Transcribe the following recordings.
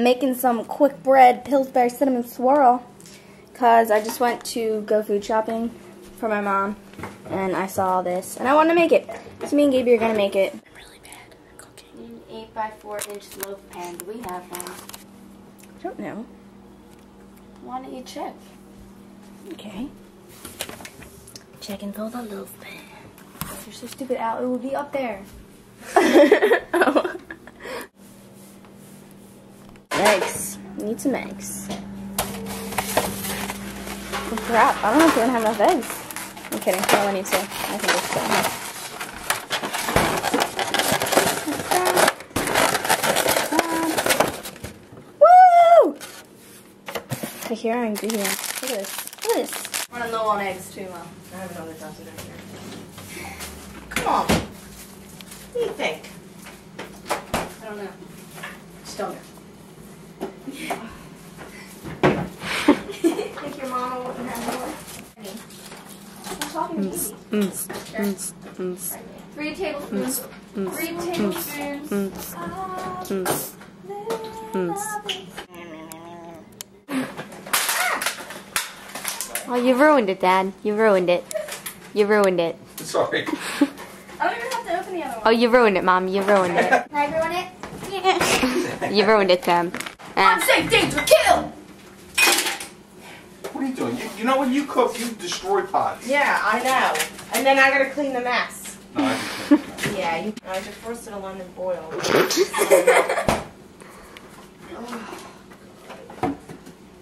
making some quick bread Pillsbury cinnamon swirl because I just went to go food shopping for my mom and I saw this and I wanted to make it. So me and Gaby are gonna make it. I'm really bad at cooking. An 8 by 4-inch loaf pan. Do we have one? I don't know. Why don't you check? Okay. Checking for the loaf pan. You're so stupid, Al. It will be up there. Oh. Eggs. Need some eggs. Oh crap, I don't know if we're gonna have enough eggs. I'm kidding, I only need 2. I think it's good enough. Woo! I hear our ingredients. Look at this. Look at this. Running low on eggs too, Mom. I have another sausage right here. Come on. What do you think? I don't know. Just don't know. Think your mama wouldn't have more? I'm talking to Baby. Sure. 3 tablespoons. 3 tablespoons. Oh, you ruined it, Dad. You ruined it. You ruined it. Sorry. I don't even have to open the other one. Oh, you ruined it, Mom. You ruined it. Can I ruin it? Yeah. You ruined it, Sam. Unsafe, danger, kill! What are you doing? You know when you cook, you destroy pots. Yeah, I know. And then I gotta clean the mess. No, I just Yeah, I just roasted a lemon boil.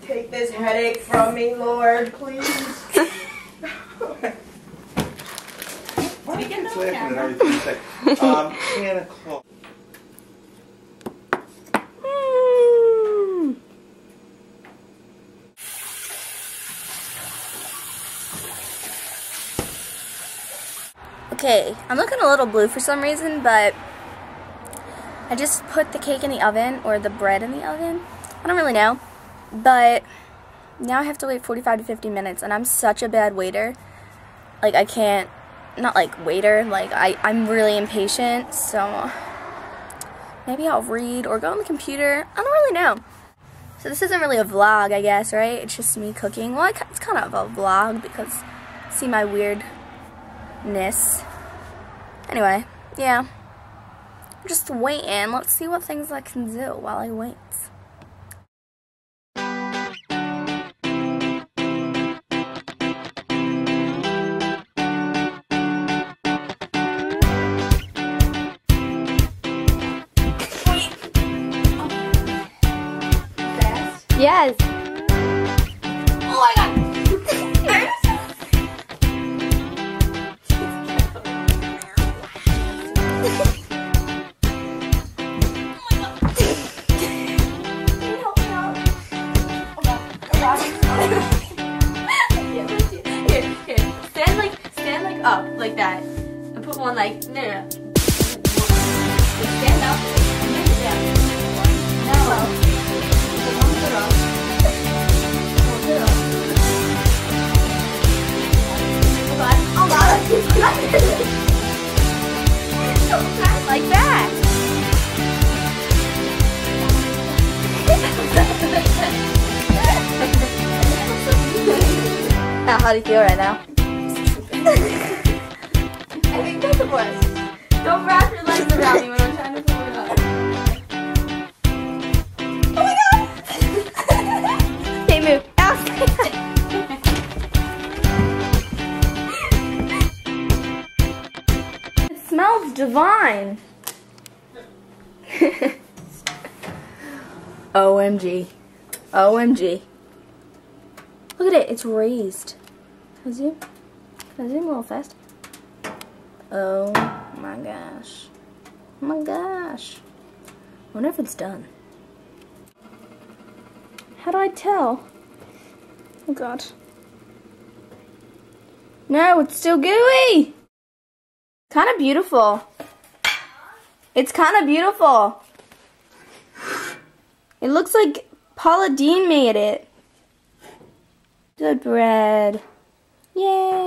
Take this headache from me, Lord, please. Why are you kids laughing at everything you say? Santa Claus. Okay, I'm looking a little blue for some reason, but I just put the cake in the oven, or the bread in the oven. I don't really know, but now I have to wait 45 to 50 minutes, and I'm such a bad waiter. Like, I can't, not like waiter, like, I'm really impatient, so maybe I'll read or go on the computer. I don't really know. So this isn't really a vlog, I guess, right? It's just me cooking. Well, it's kind of a vlog, because see my weirdness. Anyway, yeah. I'm just waiting. Let's see what things I can do while I wait. Yes. Oh my god! Stand like up, like that. And put one like, no. Stand up, and then down. No. One foot up. One foot up. Oh god. Oh god. Like that. Now, how do you feel right now? I think that's a bless. Don't wrap your legs around me when I'm trying to pull it up. Oh my god! Hey, move. Ow. It smells divine. OMG. OMG. Look at it, it's raised. Can I zoom? Can I zoom a little fast? Oh my gosh. Oh my gosh. I wonder if it's done. How do I tell? Oh god. No, it's still gooey! Kind of beautiful. It's kind of beautiful. It looks like Paula Deen made it. Good bread. Yay!